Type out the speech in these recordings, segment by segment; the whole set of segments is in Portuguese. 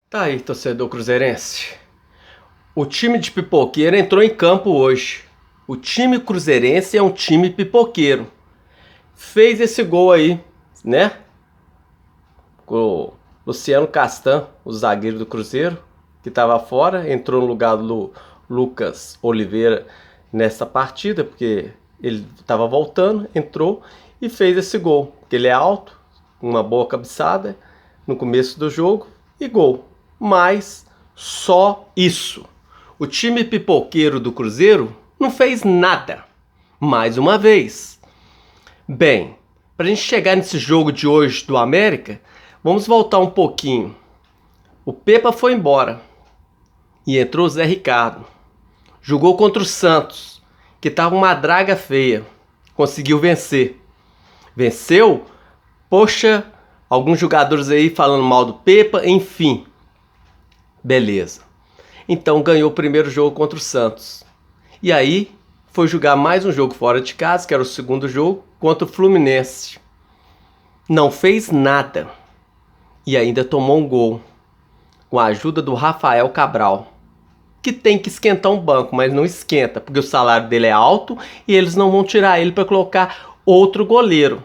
Tá aí, torcedor cruzeirense. O time de pipoqueiro entrou em campo hoje. O time cruzeirense é um time pipoqueiro. Fez esse gol aí, né? O Luciano Castan, o zagueiro do Cruzeiro, que estava fora, entrou no lugar do Lucas Oliveira nessa partida, porque ele estava voltando, entrou e fez esse gol. Porque ele é alto, uma boa cabeçada no começo do jogo e gol. Mas só isso. O time pipoqueiro do Cruzeiro não fez nada. Mais uma vez. Bem, para a gente chegar nesse jogo de hoje do América, vamos voltar um pouquinho. O Pepa foi embora e entrou o Zé Ricardo. Jogou contra o Santos, que estava uma draga feia. Conseguiu vencer. Venceu? Poxa, alguns jogadores aí falando mal do Pepa, enfim. Beleza. Então ganhou o primeiro jogo contra o Santos. E aí foi jogar mais um jogo fora de casa, que era o segundo jogo, contra o Fluminense. Não fez nada. E ainda tomou um gol. Com a ajuda do Rafael Cabral. Que tem que esquentar um banco, mas não esquenta, porque o salário dele é alto e eles não vão tirar ele para colocar outro goleiro.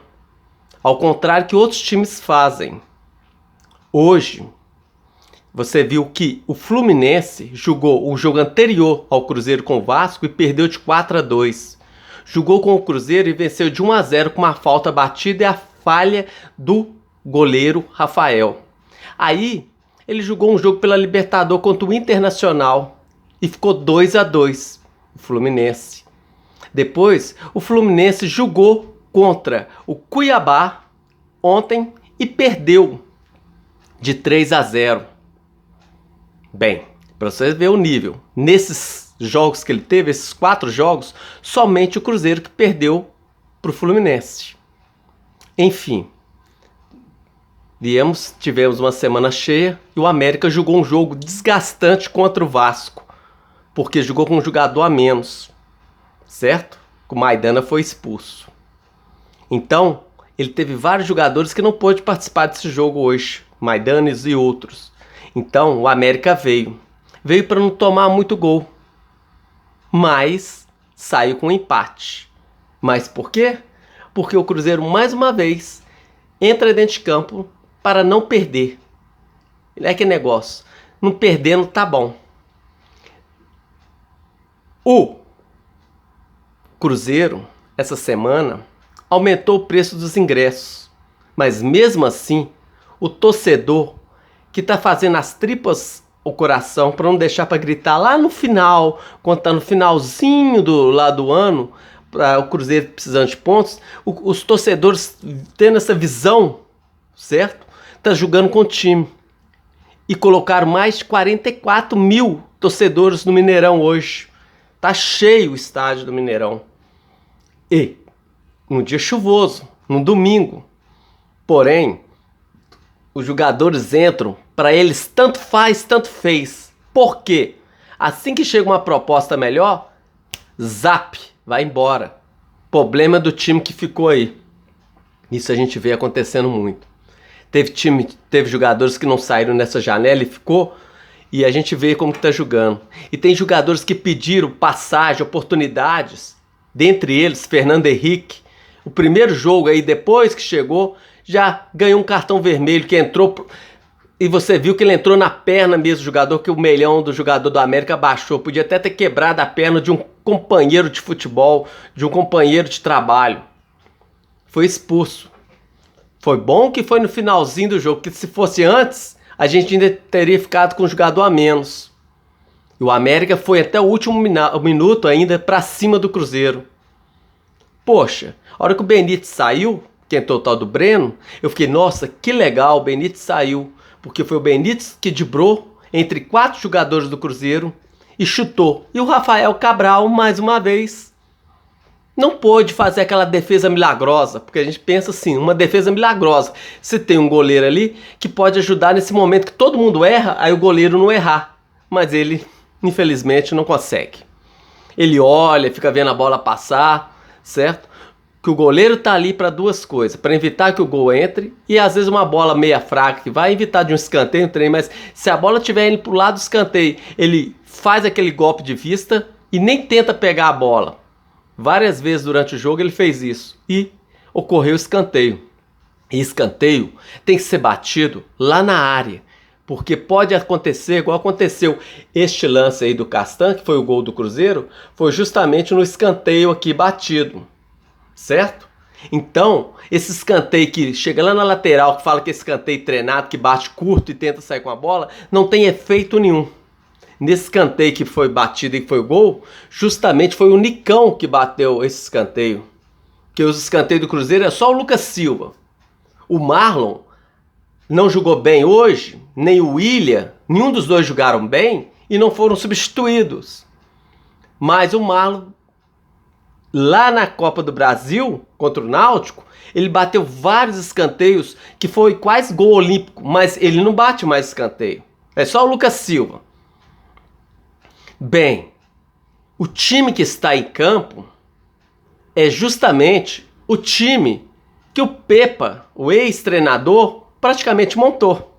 Ao contrário que outros times fazem. Hoje, você viu que o Fluminense jogou o jogo anterior ao Cruzeiro com o Vasco e perdeu de 4-2. Jogou com o Cruzeiro e venceu de 1-0 com uma falta batida e a falha do goleiro Rafael. Aí, ele jogou um jogo pela Libertadores contra o Internacional e ficou 2-2, o Fluminense. Depois, o Fluminense jogou contra o Cuiabá ontem e perdeu de 3-0. Bem, para vocês verem o nível, nesses jogos que ele teve, esses 4 jogos, somente o Cruzeiro que perdeu para o Fluminense. Enfim, tivemos uma semana cheia e o América jogou um jogo desgastante contra o Vasco, porque jogou com um jogador a menos, certo? O Maidana foi expulso. Então, ele teve vários jogadores que não pôde participar desse jogo hoje, Maidanes e outros. Então, o América veio. Veio para não tomar muito gol. Mas saiu com um empate. Mas por quê? Porque o Cruzeiro, mais uma vez, entra dentro de campo para não perder. Não é que negócio. Não perdendo tá bom. O Cruzeiro, essa semana, aumentou o preço dos ingressos. Mas mesmo assim, o torcedor que tá fazendo as tripas ao coração para não deixar para gritar lá no final, quando tá no finalzinho do ano, para o Cruzeiro precisando de pontos, os torcedores tendo essa visão, certo? Tá jogando com o time. E colocaram mais de 44 mil torcedores no Mineirão hoje. Tá cheio o estádio do Mineirão. E num dia chuvoso, num domingo. Porém, os jogadores entram, para eles tanto faz, tanto fez. Por quê? Assim que chega uma proposta melhor, zap, vai embora. Problema do time que ficou aí. Isso a gente vê acontecendo muito. Teve jogadores que não saíram nessa janela e ficou, e a gente vê como que tá jogando. E tem jogadores que pediram passagem, oportunidades, dentre eles Fernando Henrique. O primeiro jogo aí, depois que chegou, já ganhou um cartão vermelho, que entrou, e você viu que ele entrou na perna mesmo do jogador, que o meião do jogador do América baixou. Podia até ter quebrado a perna de um companheiro de futebol, de um companheiro de trabalho. Foi expulso. Foi bom que foi no finalzinho do jogo, porque se fosse antes, a gente ainda teria ficado com um jogador a menos. E o América foi até o último minuto ainda para cima do Cruzeiro. Poxa, a hora que o Benítez saiu, que entrou o tal do Breno, eu fiquei, nossa, que legal, o Benítez saiu. Porque foi o Benítez que driblou entre 4 jogadores do Cruzeiro e chutou. E o Rafael Cabral, mais uma vez, não pôde fazer aquela defesa milagrosa. Porque a gente pensa assim, uma defesa milagrosa. Você tem um goleiro ali que pode ajudar nesse momento que todo mundo erra, aí o goleiro não errar. Mas ele, infelizmente, não consegue. Ele olha, fica vendo a bola passar, certo? que o goleiro tá ali para duas coisas, para evitar que o gol entre e às vezes uma bola meia fraca que vai evitar de um escanteio, um trem, mas se a bola estiver indo pro lado do escanteio, ele faz aquele golpe de vista e nem tenta pegar a bola. Várias vezes durante o jogo ele fez isso e ocorreu escanteio. E escanteio tem que ser batido lá na área, porque pode acontecer igual aconteceu este lance aí do Castan, que foi o gol do Cruzeiro, foi justamente no escanteio aqui batido. Certo? Então, esse escanteio que chega lá na lateral, que fala que é escanteio treinado, que bate curto e tenta sair com a bola, não tem efeito nenhum. Nesse escanteio que foi batido e que foi o gol, justamente foi o Nicão que bateu esse escanteio. Que os escanteios do Cruzeiro é só o Lucas Silva. O Marlon não jogou bem hoje, nem o William, nenhum dos dois jogaram bem e não foram substituídos. Mas o Marlon, lá na Copa do Brasil, contra o Náutico, ele bateu vários escanteios que foi quase gol olímpico, mas ele não bate mais escanteio. É só o Lucas Silva. Bem, o time que está em campo é justamente o time que o Pepa, o ex-treinador, praticamente montou.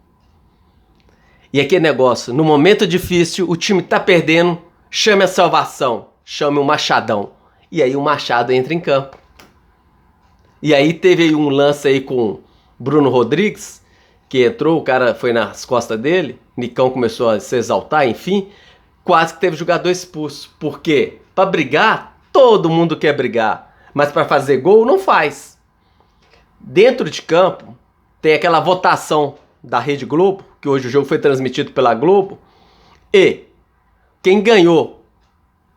E aquele negócio, no momento difícil, o time tá perdendo, chame a salvação, chame o Machadão. E aí o Machado entra em campo. E aí teve aí um lance aí com Bruno Rodrigues, que entrou, o cara foi nas costas dele, Nicão começou a se exaltar, enfim, quase que teve jogador expulso. Por quê? Pra brigar, todo mundo quer brigar, mas pra fazer gol não faz. Dentro de campo tem aquela votação da Rede Globo, que hoje o jogo foi transmitido pela Globo, e quem ganhou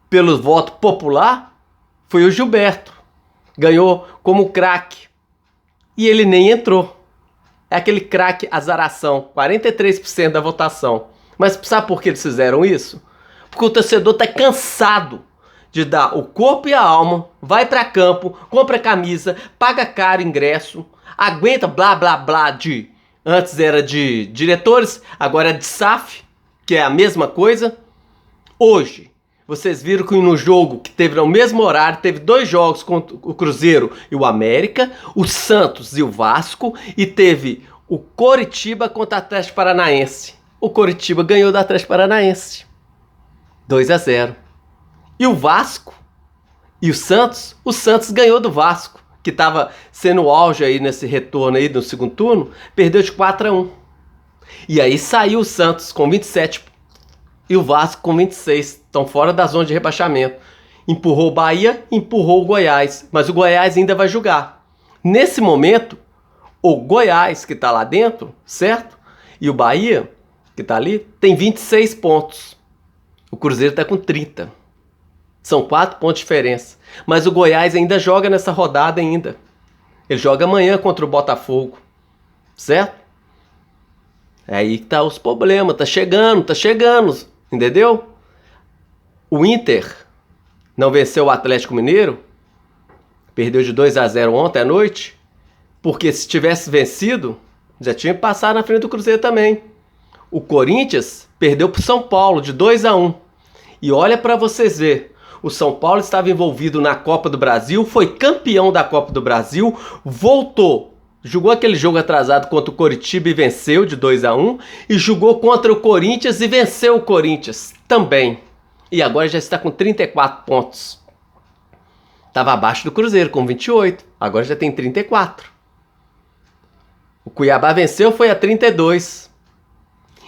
pelo voto popular foi o Gilberto. Ganhou como craque. E ele nem entrou. É aquele craque azaração. 43% da votação. Mas sabe por que eles fizeram isso? Porque o torcedor está cansado de dar o corpo e a alma, vai para campo, compra camisa, paga caro ingresso, aguenta blá blá blá de... Antes era de diretores, agora é de SAF, que é a mesma coisa. Hoje, vocês viram que no jogo que teve no mesmo horário, teve dois jogos contra o Cruzeiro e o América, o Santos e o Vasco, e teve o Coritiba contra o Atlético Paranaense. O Coritiba ganhou do Atlético Paranaense. 2-0. E o Vasco e o Santos ganhou do Vasco, que estava sendo o auge aí nesse retorno aí no segundo turno, perdeu de 4-1. E aí saiu o Santos com 27 e o Vasco com 26, estão fora da zona de rebaixamento. Empurrou o Bahia, empurrou o Goiás, mas o Goiás ainda vai jogar. Nesse momento, o Goiás, que está lá dentro, certo? E o Bahia, que está ali, tem 26 pontos. O Cruzeiro está com 30. São 4 pontos de diferença. Mas o Goiás ainda joga nessa rodada ainda. Ele joga amanhã contra o Botafogo. Certo? É aí que tá os problemas. Tá chegando. Entendeu? O Inter não venceu o Atlético Mineiro. Perdeu de 2-0 ontem à noite. Porque se tivesse vencido, já tinha passado na frente do Cruzeiro também. O Corinthians perdeu pro São Paulo de 2-1. E olha para vocês ver. O São Paulo estava envolvido na Copa do Brasil, foi campeão da Copa do Brasil, voltou, jogou aquele jogo atrasado contra o Coritiba e venceu de 2-1, e jogou contra o Corinthians e venceu o Corinthians também. E agora já está com 34 pontos. Estava abaixo do Cruzeiro com 28, agora já tem 34. O Cuiabá venceu, foi a 32.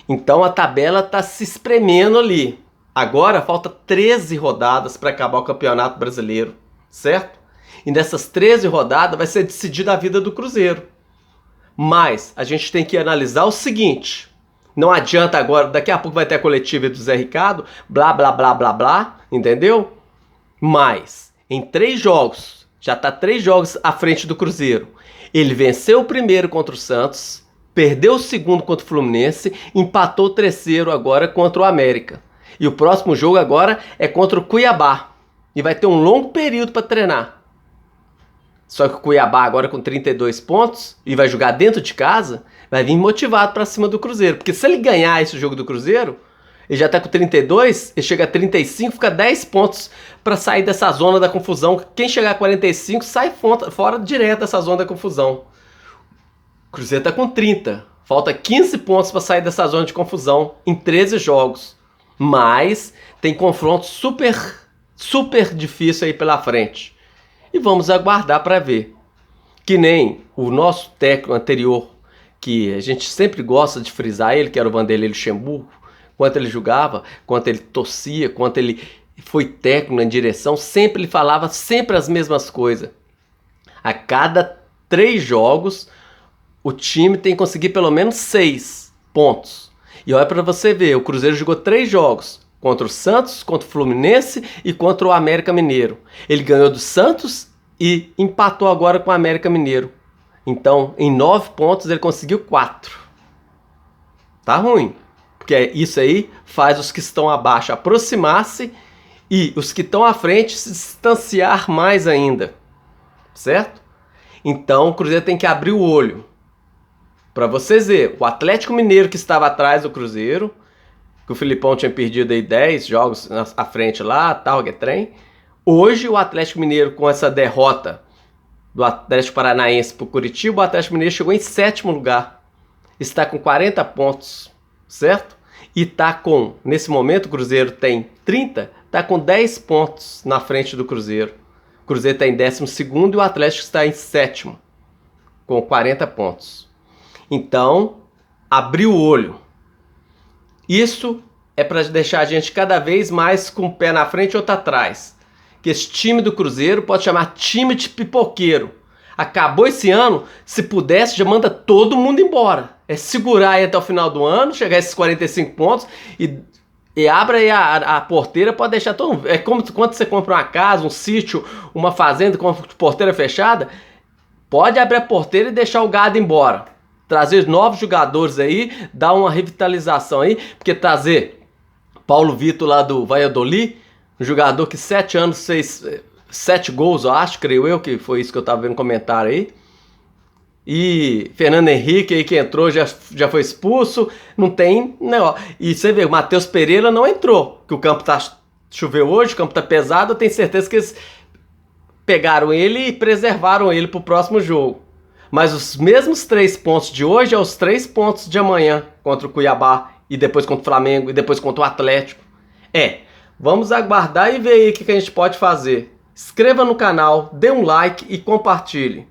Então a tabela está se espremendo ali. Agora falta 13 rodadas para acabar o Campeonato Brasileiro, certo? E nessas 13 rodadas vai ser decidida a vida do Cruzeiro. Mas a gente tem que analisar o seguinte: não adianta agora, daqui a pouco vai ter a coletiva do Zé Ricardo, blá blá blá blá blá, entendeu? Mas em 3 jogos, já está 3 jogos à frente do Cruzeiro. Ele venceu o primeiro contra o Santos, perdeu o segundo contra o Fluminense, empatou o terceiro agora contra o América. E o próximo jogo agora é contra o Cuiabá. E vai ter um longo período para treinar. Só que o Cuiabá agora com 32 pontos e vai jogar dentro de casa, vai vir motivado para cima do Cruzeiro. Porque se ele ganhar esse jogo do Cruzeiro, Ele já tá com 32, ele chega a 35, fica 10 pontos para sair dessa zona da confusão. Quem chegar a 45 sai fora direto dessa zona da confusão. O Cruzeiro tá com 30. Falta 15 pontos para sair dessa zona de confusão em 13 jogos. Mas tem confronto super difícil aí pela frente. E vamos aguardar para ver. Que nem o nosso técnico anterior, que a gente sempre gosta de frisar ele, que era o Vanderlei Luxemburgo, quanto ele jogava, quanto ele torcia, quanto ele foi técnico na direção, sempre ele falava sempre as mesmas coisas. A cada 3 jogos, o time tem que conseguir pelo menos 6 pontos. E olha para você ver, o Cruzeiro jogou 3 jogos, contra o Santos, contra o Fluminense e contra o América Mineiro. Ele ganhou do Santos e empatou agora com o América Mineiro. Então, em 9 pontos, ele conseguiu 4. Tá ruim. Porque isso aí faz os que estão abaixo aproximar-se e os que estão à frente se distanciar mais ainda. Certo? Então, o Cruzeiro tem que abrir o olho. Para vocês verem, o Atlético Mineiro que estava atrás do Cruzeiro, que o Filipão tinha perdido aí 10 jogos à frente lá, tal, que trem. Hoje, o Atlético Mineiro, com essa derrota do Atlético Paranaense para o Curitiba, o Atlético Mineiro chegou em 7º lugar. Está com 40 pontos, certo? E está com, nesse momento, o Cruzeiro tem 30, está com 10 pontos na frente do Cruzeiro. O Cruzeiro está em 12º e o Atlético está em 7º, com 40 pontos. Então, abrir o olho. Isso é para deixar a gente cada vez mais com um pé na frente e outro atrás. Que esse time do Cruzeiro pode chamar time de pipoqueiro. Acabou esse ano, se pudesse, já manda todo mundo embora. É segurar aí até o final do ano, chegar a esses 45 pontos e abre aí a porteira, pode deixar todo mundo. É como quando você compra uma casa, um sítio, uma fazenda com a porteira fechada, pode abrir a porteira e deixar o gado embora. Trazer novos jogadores aí, dar uma revitalização aí, porque trazer Paulo Vitor lá do Valladolid, um jogador que 7 anos fez 7 gols, eu acho, creio eu, que foi isso que eu tava vendo no comentário aí. E Fernando Henrique aí que entrou, já foi expulso, não tem negócio. E você vê, o Matheus Pereira não entrou, que o campo choveu hoje, o campo tá pesado, eu tenho certeza que eles pegaram ele e preservaram ele pro próximo jogo. Mas os mesmos 3 pontos de hoje é os 3 pontos de amanhã contra o Cuiabá, e depois contra o Flamengo, e depois contra o Atlético. Vamos aguardar e ver aí o que a gente pode fazer. Inscreva no canal, dê um like e compartilhe.